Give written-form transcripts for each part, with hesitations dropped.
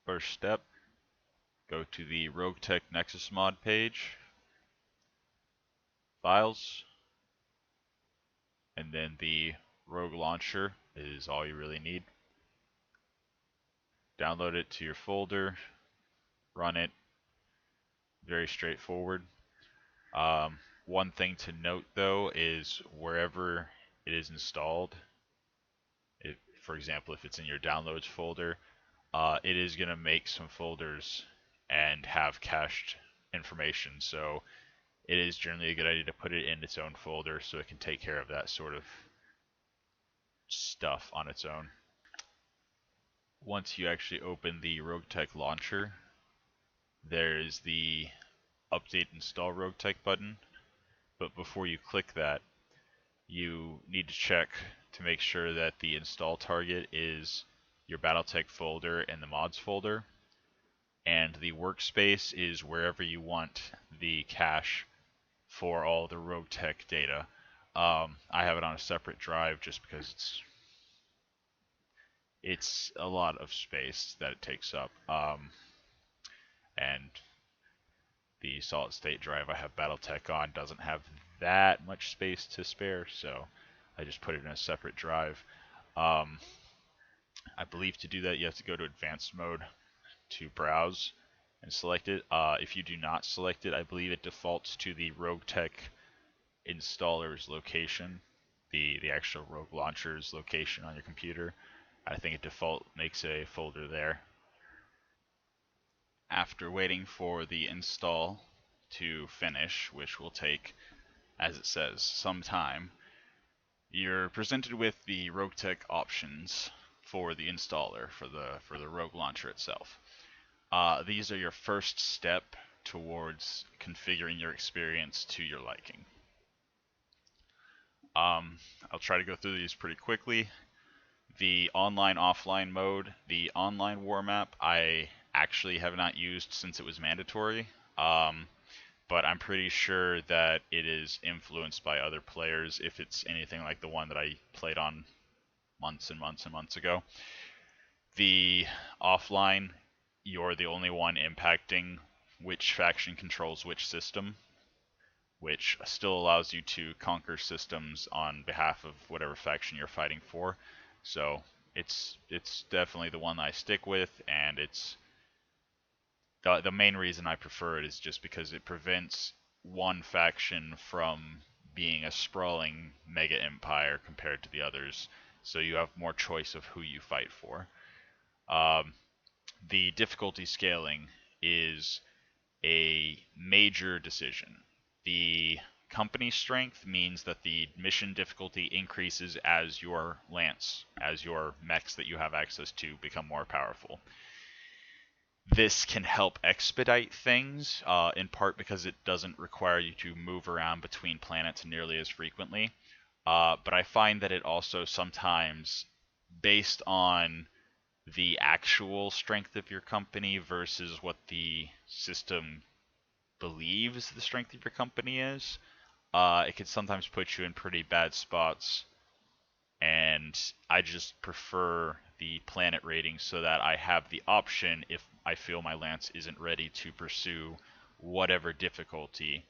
First step, go to the Roguetech Nexus Mod page, Files, and then the Rogue Launcher is all you really need. Download it to your folder, run it, very straightforward. One thing to note though is wherever it is installed, for example, if it's in your downloads folder, it is going to make some folders and have cached information. So it is generally a good idea to put it in its own folder so it can take care of that sort of stuff on its own. Once you actually open the Roguetech launcher, there's the Update Install Roguetech button. But before you click that, you need to check to make sure that the install target is your Battletech folder and the mods folder, and the workspace is wherever you want the cache for all the Roguetech data. I have it on a separate drive just because it's a lot of space that it takes up, and the solid state drive I have Battletech on doesn't have that much space to spare, so I just put it in a separate drive. I believe to do that you have to go to advanced mode to browse and select it. If you do not select it, I believe it defaults to the Roguetech installer's location, the actual Rogue launcher's location on your computer. I think it default makes a folder there. After waiting for the install to finish, which will take, as it says, some time, you're presented with the Roguetech options for the installer for the Rogue launcher itself. These are your first step towards configuring your experience to your liking. I'll try to go through these pretty quickly. The online-offline mode, the online war map, I actually have not used since it was mandatory, but I'm pretty sure that it is influenced by other players if it's anything like the one that I played on months and months and months ago. The offline, you're the only one impacting which faction controls which system, which still allows you to conquer systems on behalf of whatever faction you're fighting for. So it's definitely the one I stick with, and it's the main reason I prefer it is just because it prevents one faction from being a sprawling mega empire compared to the others, so you have more choice of who you fight for. The difficulty scaling is a major decision. The company strength means that the mission difficulty increases as your mechs that you have access to become more powerful. This can help expedite things, in part because it doesn't require you to move around between planets nearly as frequently. But I find that it also sometimes, based on the actual strength of your company versus what the system believes the strength of your company is, it can sometimes put you in pretty bad spots. And I just prefer the planet rating so that I have the option if I feel my lance isn't ready to pursue whatever difficulty,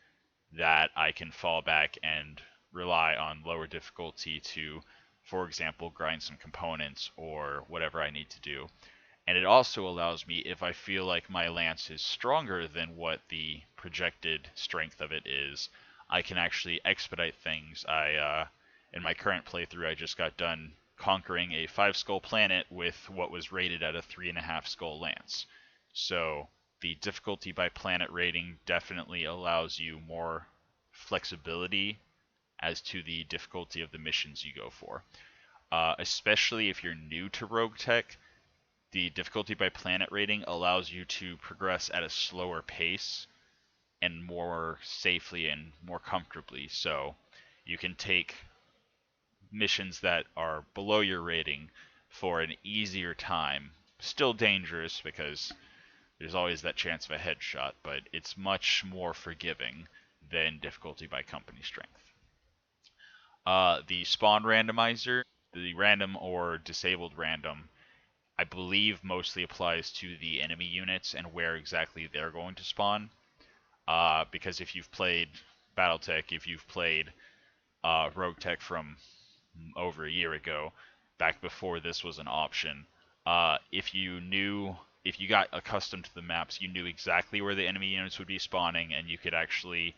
that I can fall back and rely on lower difficulty to, for example, grind some components or whatever I need to do. And it also allows me, if I feel like my lance is stronger than what the projected strength of it is, I can actually expedite things. In my current playthrough, I just got done conquering a 5-skull planet with what was rated at a 3.5 skull lance. So the difficulty by planet rating definitely allows you more flexibility as to the difficulty of the missions you go for. Especially if you're new to Roguetech, the difficulty by planet rating allows you to progress at a slower pace and more safely and more comfortably. So you can take missions that are below your rating for an easier time. Still dangerous because there's always that chance of a headshot, but it's much more forgiving than difficulty by company strength. The spawn randomizer, the random or disabled random, I believe mostly applies to the enemy units and where exactly they're going to spawn. Because if you've played Battletech, if you've played Roguetech from over a year ago, back before this was an option, if you got accustomed to the maps, you knew exactly where the enemy units would be spawning, and you could actually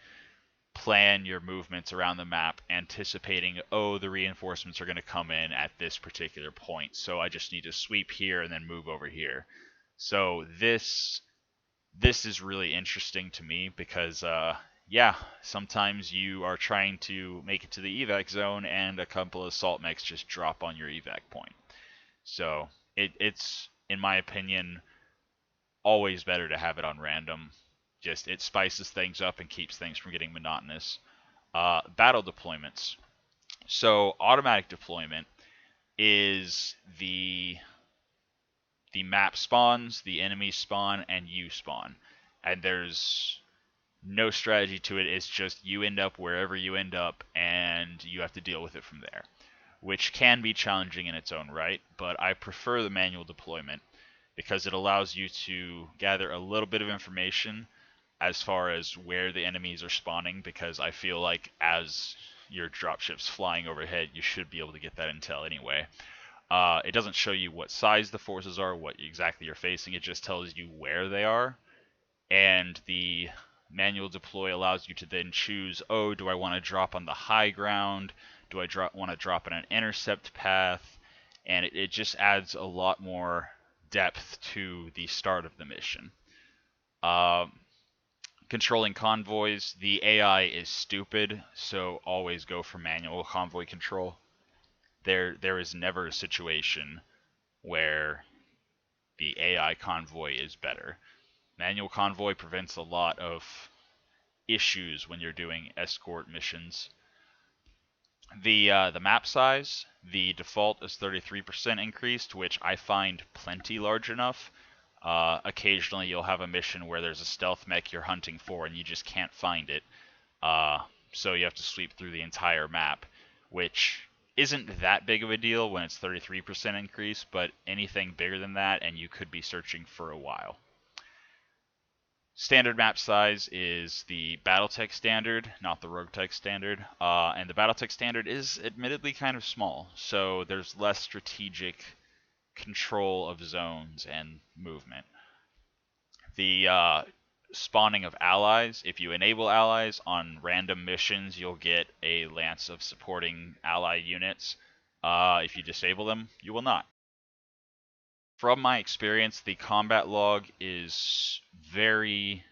plan your movements around the map anticipating, oh, the reinforcements are going to come in at this particular point, so I just need to sweep here and then move over here. So this is really interesting to me because yeah, sometimes you are trying to make it to the evac zone and a couple of assault mechs just drop on your evac point. So it's in my opinion always better to have it on random. Just it spices things up and keeps things from getting monotonous. Battle deployments. So automatic deployment is the map spawns, the enemies spawn, and you spawn. And there's no strategy to it. It's just you end up wherever you end up, and you have to deal with it from there, which can be challenging in its own right, but I prefer the manual deployment because it allows you to gather a little bit of information as far as where the enemies are spawning, because I feel like as your dropship's flying overhead, you should be able to get that intel anyway. It doesn't show you what size the forces are, what exactly you're facing, it just tells you where they are, and the manual deploy allows you to then choose, oh, do I want to drop on the high ground? Do I want to drop on an intercept path? And it just adds a lot more depth to the start of the mission. Controlling convoys, the AI is stupid, so always go for manual convoy control. There is never a situation where the AI convoy is better. Manual convoy prevents a lot of issues when you're doing escort missions. The map size, the default is 33% increased, which I find plenty large enough. Occasionally you'll have a mission where there's a stealth mech you're hunting for and you just can't find it. So you have to sweep through the entire map, which isn't that big of a deal when it's 33% increase, but anything bigger than that and you could be searching for a while. Standard map size is the Battletech standard, not the Roguetech standard, and the Battletech standard is admittedly kind of small, so there's less strategic control of zones and movement. The spawning of allies, if you enable allies on random missions, you'll get a lance of supporting ally units. If you disable them, you will not. From my experience, the combat log is very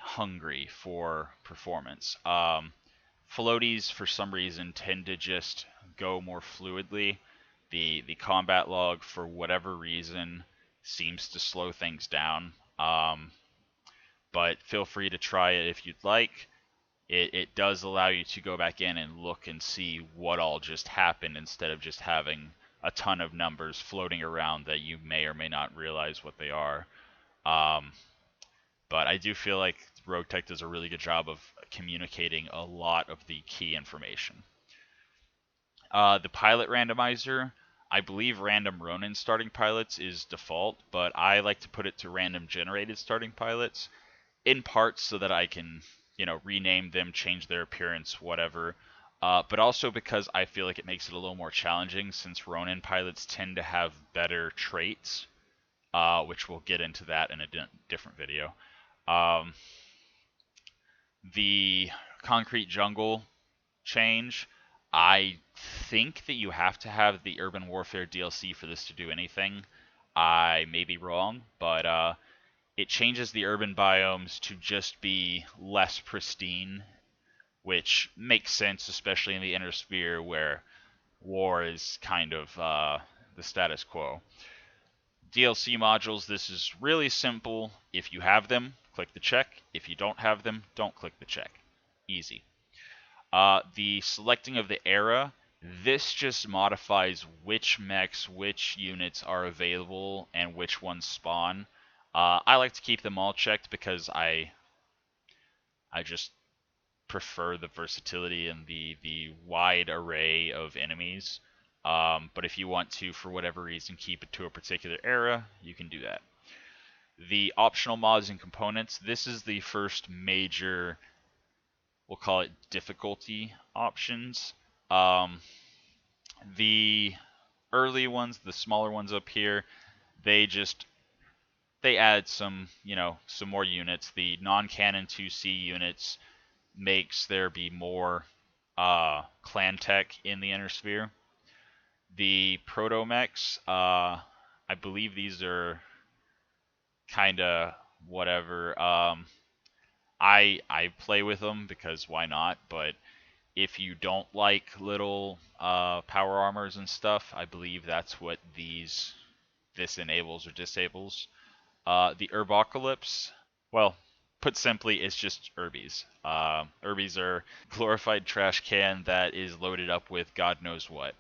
hungry for performance. Floaties, for some reason, tend to just go more fluidly. The combat log, for whatever reason, seems to slow things down. But feel free to try it if you'd like. It does allow you to go back in and look and see what all just happened instead of just having a ton of numbers floating around that you may or may not realize what they are. But I do feel like Roguetech does a really good job of communicating a lot of the key information. The pilot randomizer, I believe random Ronin starting pilots is default, but I like to put it to random generated starting pilots, in part so that I can, rename them, change their appearance, whatever. But also because I feel like it makes it a little more challenging, since Ronin pilots tend to have better traits, which we'll get into that in a different video. The concrete jungle change, I think that you have to have the Urban Warfare DLC for this to do anything. I may be wrong, but it changes the urban biomes to just be less pristine, which makes sense, especially in the Inner Sphere where war is kind of the status quo. DLC modules, this is really simple. If you have them, click the check. If you don't have them, don't click the check. Easy. The selecting of the era, this just modifies which mechs, which units are available, and which ones spawn. I like to keep them all checked because I just prefer the versatility and the wide array of enemies. But if you want to, for whatever reason, keep it to a particular era, you can do that. The optional mods and components, this is the first major, we'll call it difficulty options. The early ones, the smaller ones up here, they add some, some more units. The non-canon 2C units makes there be more clan tech in the inner sphere. The proto mechs, I believe these are kind of whatever. I play with them because why not? But if you don't like little power armors and stuff, I believe that's what this enables or disables. The Herbocalypse, well, put simply, it's just Herbies. Herbies are glorified trash can that is loaded up with God knows what.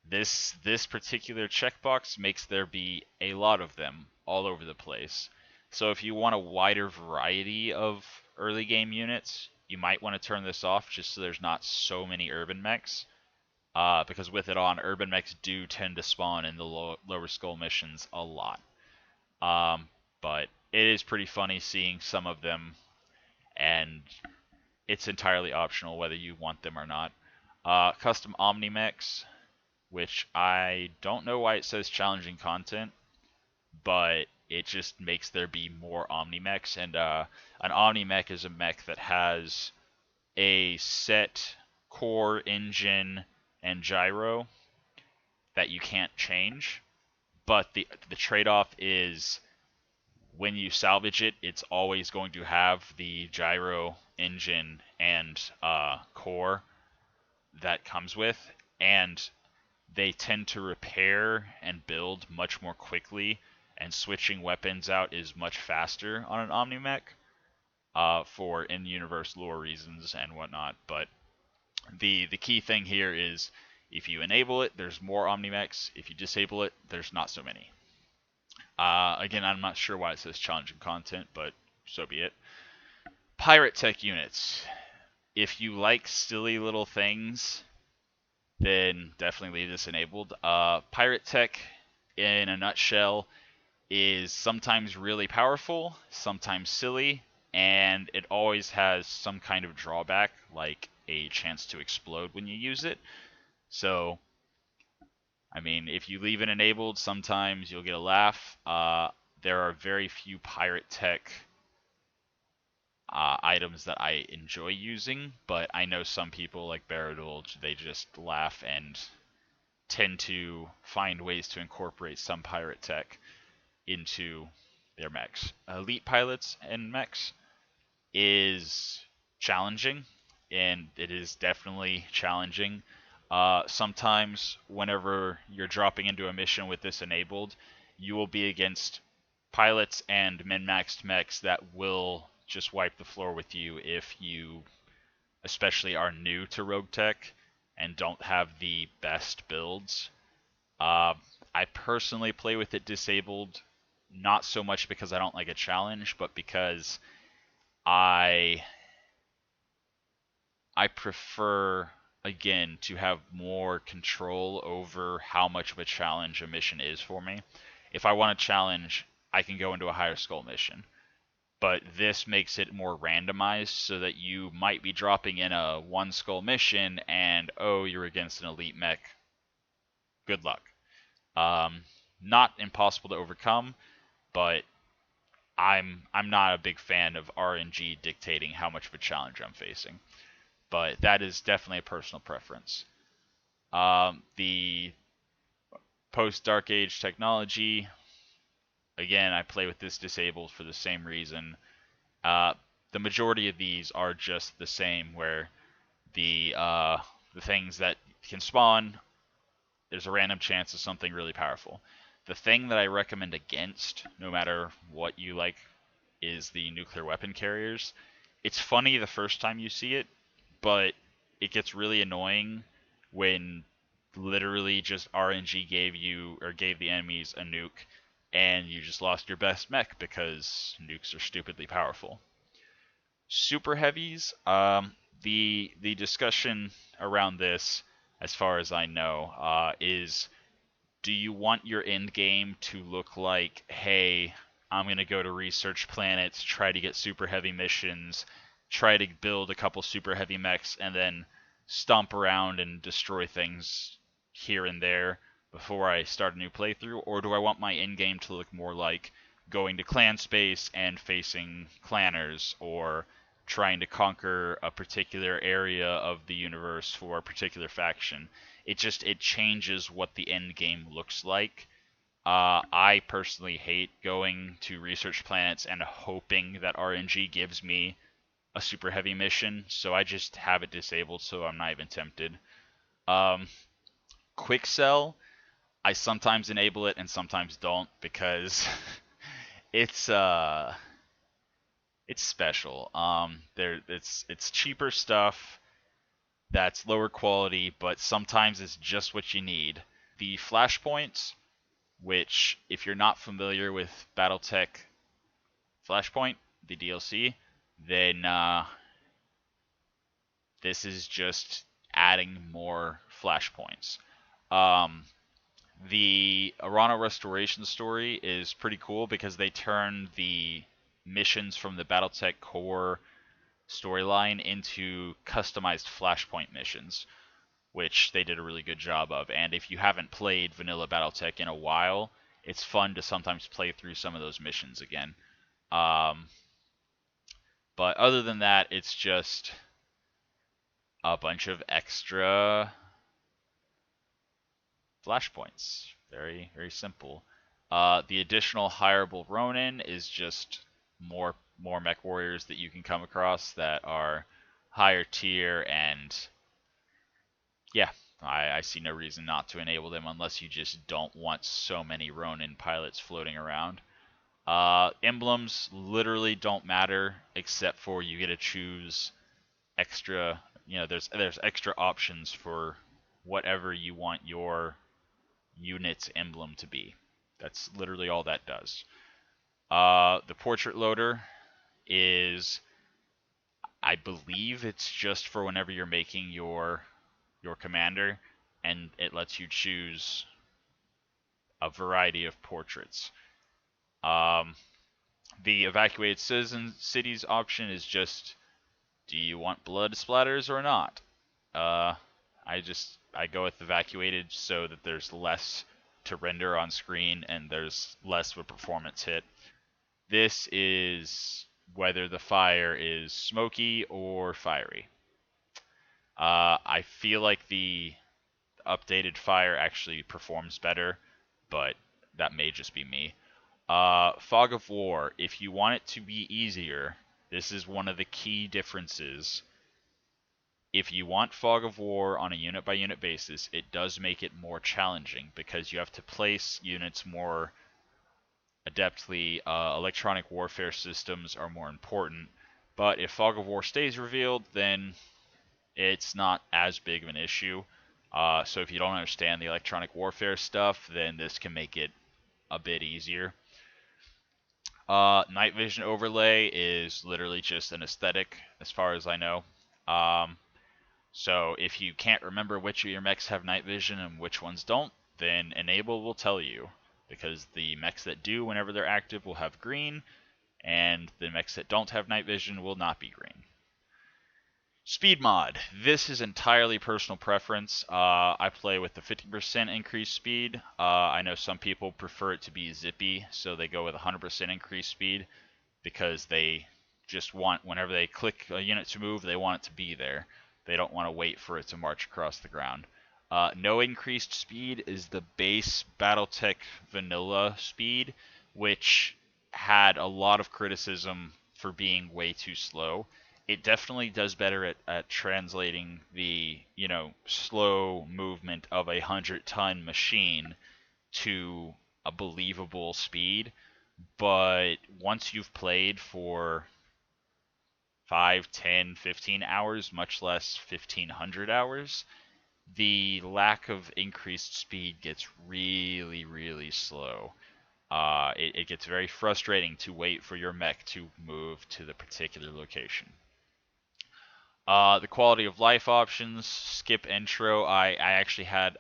This particular checkbox makes there be a lot of them all over the place. So if you want a wider variety of early game units, you might want to turn this off just so there's not so many urban mechs. Because with it on, urban mechs do tend to spawn in the lower skull missions a lot. But it is pretty funny seeing some of them, and it's entirely optional whether you want them or not. Custom Omni-mechs, which I don't know why it says challenging content, but it just makes there be more Omni-mechs, and an Omni-mech is a mech that has a set core, engine, and gyro that you can't change, but the trade-off is when you salvage it, it's always going to have the gyro, engine, and core that comes with, and they tend to repair and build much more quickly, and switching weapons out is much faster on an Omni-mech for in-universe lore reasons and whatnot. But the key thing here is if you enable it, there's more Omni-mechs. If you disable it, there's not so many. Again, I'm not sure why it says challenging content, but so be it. Pirate tech units. If you like silly little things, then definitely leave this enabled. Pirate tech, in a nutshell, is sometimes really powerful, sometimes silly, and it always has some kind of drawback, like a chance to explode when you use it. So, I mean, if you leave it enabled, sometimes you'll get a laugh. There are very few pirate tech items that I enjoy using, but I know some people like Baradulge, they just laugh and tend to find ways to incorporate some pirate tech into their mechs. Elite pilots and mechs is challenging, and it is definitely challenging. Sometimes whenever you're dropping into a mission with this enabled, you will be against pilots and min-maxed mechs that will just wipe the floor with you if you especially are new to Roguetech and don't have the best builds. I personally play with it disabled, not so much because I don't like a challenge, but because I prefer, again, to have more control over how much of a challenge a mission is for me. If I want a challenge, I can go into a higher skull mission. But this makes it more randomized so that you might be dropping in a one skull mission and, oh, you're against an elite mech. Good luck. Not impossible to overcome, but I'm not a big fan of RNG dictating how much of a challenge I'm facing. But that is definitely a personal preference. The post-Dark Age technology, again, I play with this disabled for the same reason. The majority of these are just the same, where the things that can spawn, there's a random chance of something really powerful. The thing that I recommend against, no matter what you like, is the nuclear weapon carriers. It's funny the first time you see it, but it gets really annoying when literally just RNG gave the enemies a nuke and you just lost your best mech because nukes are stupidly powerful. Super heavies, the discussion around this, as far as I know, is do you want your end game to look like, hey, I'm going to go to research planets, try to get super heavy missions, try to build a couple super heavy mechs, and then stomp around and destroy things here and there before I start a new playthrough? Or do I want my end game to look more like going to clan space and facing clanners, or trying to conquer a particular area of the universe for a particular faction? It changes what the end game looks like. I personally hate going to research planets and hoping that RNG gives me a super heavy mission, so I just have it disabled so I'm not even tempted. Um, Quick sell, I sometimes enable it and sometimes don't, because it's it's special. It's cheaper stuff that's lower quality, but sometimes it's just what you need. The Flashpoints, which, if you're not familiar with Battletech Flashpoint, the DLC, then this is just adding more Flashpoints. The Arana Restoration story is pretty cool because they turn the missions from the Battletech core storyline into customized Flashpoint missions, which they did a really good job of. And if you haven't played Vanilla Battletech in a while, it's fun to sometimes play through some of those missions again. But other than that, it's just a bunch of extra flashpoints. Very, very simple. The additional hireable Ronin is just more mech warriors that you can come across that are higher tier, and yeah, I see no reason not to enable them unless you just don't want so many Ronin pilots floating around. Emblems literally don't matter, except for you get to choose extra. There's extra options for whatever you want your unit's emblem to be. That's literally all that does. The portrait loader is, I believe it's just for whenever you're making your commander, and it lets you choose a variety of portraits. The evacuated citizen cities option is just, do you want blood splatters or not? I go with evacuated so that there's less to render on screen and there's less of a performance hit. This is whether the fire is smoky or fiery. I feel like the updated fire actually performs better, but that may just be me. Fog of War, if you want it to be easier, this is one of the key differences. If you want Fog of War on a unit by unit basis, it does make it more challenging because you have to place units more adeptly. Electronic warfare systems are more important, but if Fog of War stays revealed, then it's not as big of an issue. So if you don't understand the electronic warfare stuff, then this can make it a bit easier. Night vision overlay is literally just an aesthetic, as far as I know. So if you can't remember which of your mechs have night vision and which ones don't, then enable will tell you, because the mechs that do whenever they're active will have green, and the mechs that don't have night vision will not be green. Speed mod. This is entirely personal preference. I play with the 50% increased speed. I know some people prefer it to be zippy, so they go with 100% increased speed because they just want, whenever they click a unit to move, they want it to be there. They don't want to wait for it to march across the ground. No increased speed is the base Battletech vanilla speed, which had a lot of criticism for being way too slow. It definitely does better at translating the, slow movement of a 100-ton machine to a believable speed. But once you've played for 5, 10, 15 hours, much less 1,500 hours, the lack of increased speed gets really, really slow. It gets very frustrating to wait for your mech to move to the particular location. The quality of life options, skip intro. I actually had,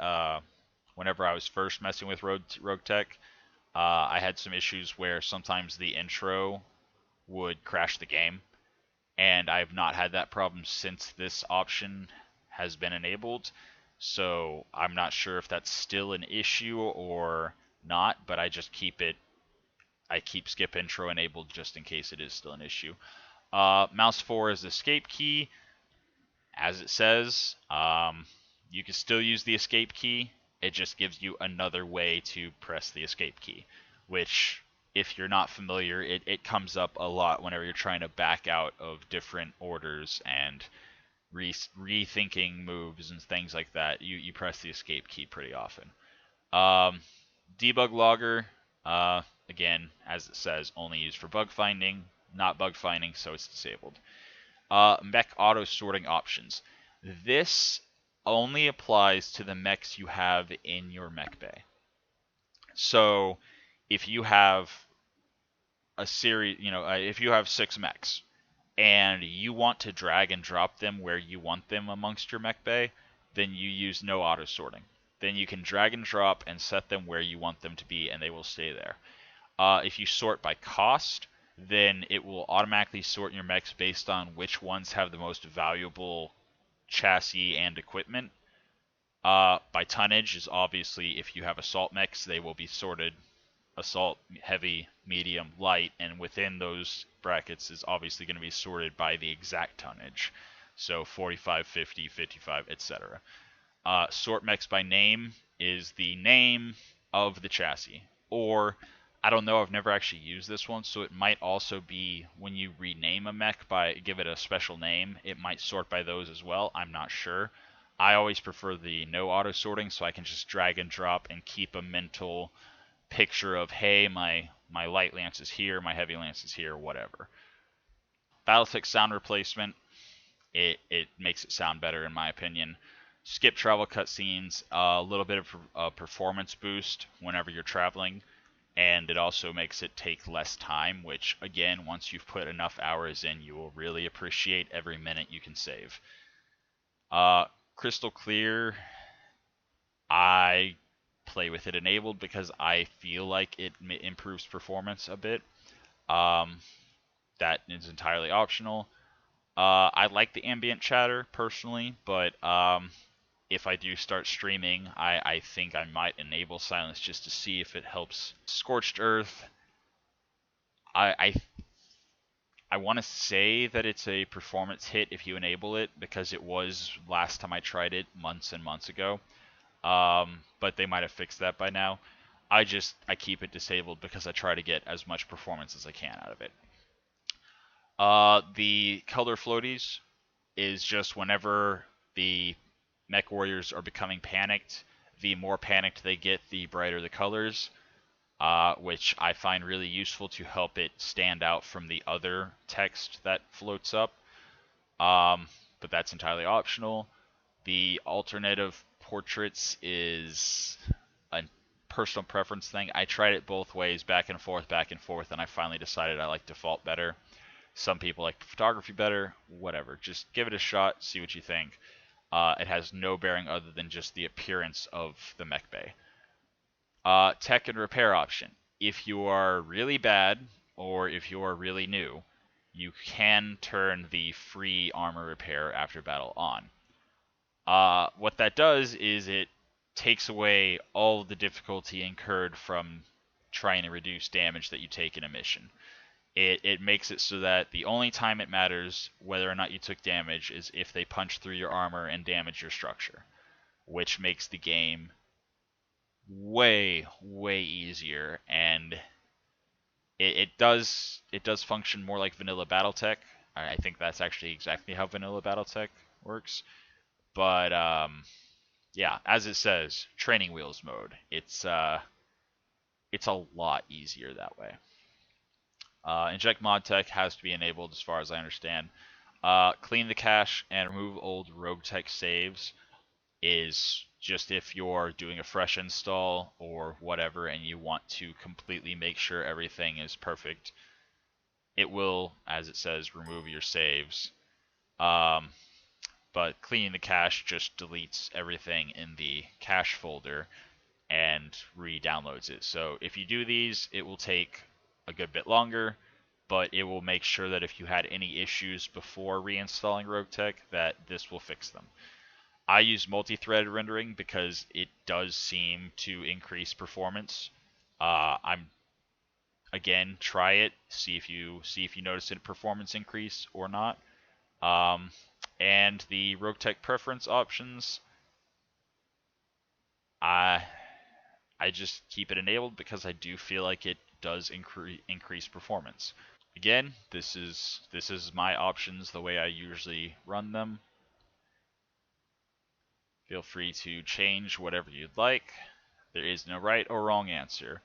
whenever I was first messing with Roguetech, I had some issues where sometimes the intro would crash the game, and I've not had that problem since this option has been enabled. So I'm not sure if that's still an issue or not, but I just keep it. I keep skip intro enabled just in case it is still an issue. Mouse 4 is the escape key, as it says. You can still use the escape key. It just gives you another way to press the escape key, which, if you're not familiar, it comes up a lot whenever you're trying to back out of different orders and rethinking moves and things like that. You press the escape key pretty often. Debug logger, again, as it says, only used for bug finding, not bug finding, so it's disabled. Mech auto sorting options. This only applies to the mechs you have in your mech bay. So if you have a series, if you have 6 mechs and you want to drag and drop them where you want them amongst your mech bay, then you use no auto sorting. Then you can drag and drop and set them where you want them to be, and they will stay there. If you sort by cost, then it will automatically sort your mechs based on which ones have the most valuable chassis and equipment. By tonnage is obviously, if you have assault mechs, they will be sorted assault, heavy, medium, light, and within those brackets is obviously going to be sorted by the exact tonnage. So 45, 50, 55, etc. Sort mechs by name is the name of the chassis. Or, I don't know, I've never actually used this one, so it might also be when you rename a mech by give it a special name, it might sort by those as well. I'm not sure. I always prefer the no auto sorting, so I can just drag and drop and keep a mental picture of, hey, my light lance is here, my heavy lance is here, whatever. Battletech sound replacement, it makes it sound better in my opinion. Skip travel cutscenes, a little bit of a performance boost whenever you're traveling, and it also makes it take less time, which again, once you've put enough hours in, you will really appreciate every minute you can save. Crystal clear, I play with it enabled because I feel like it improves performance a bit. That is entirely optional. I like the ambient chatter personally, but if I do start streaming, I think I might enable silence just to see if it helps. Scorched Earth, I I want to say that it's a performance hit if you enable it, because it was last time I tried it months and months ago. But they might have fixed that by now. I keep it disabled because I try to get as much performance as I can out of it. The color floaties is just whenever the mech warriors are becoming panicked, the more panicked they get, the brighter the colors, which I find really useful to help it stand out from the other text that floats up. But that's entirely optional. The alternative portraits is a personal preference thing. I tried it both ways, back and forth, and I finally decided I like default better. Some people like photography better, whatever. Just give it a shot, see what you think. It has no bearing other than just the appearance of the mech bay. Tech and repair option. If you are really bad, or if you are really new, you can turn the free armor repair after battle on. What that does is it takes away all the difficulty incurred from trying to reduce damage that you take in a mission. It makes it so that the only time it matters whether or not you took damage is if they punch through your armor and damage your structure, which makes the game way, way easier, and it does function more like vanilla Battletech. I think that's actually exactly how vanilla Battletech works. But yeah, as it says, training wheels mode. It's a lot easier that way. Inject mod tech has to be enabled as far as I understand. Clean the cache and remove old Roguetech saves is just if you're doing a fresh install or whatever and you want to completely make sure everything is perfect. It will, as it says, remove your saves. but cleaning the cache just deletes everything in the cache folder and re-downloads it. So if you do these, it will take a good bit longer, but it will make sure that if you had any issues before reinstalling Roguetech, that this will fix them. I use multi-threaded rendering because it does seem to increase performance. I'm again, try it, see if you notice a performance increase or not. And the Roguetech preference options, I just keep it enabled because I do feel like it does increase performance. Again, this is my options the way I usually run them. Feel free to change whatever you'd like. There is no right or wrong answer.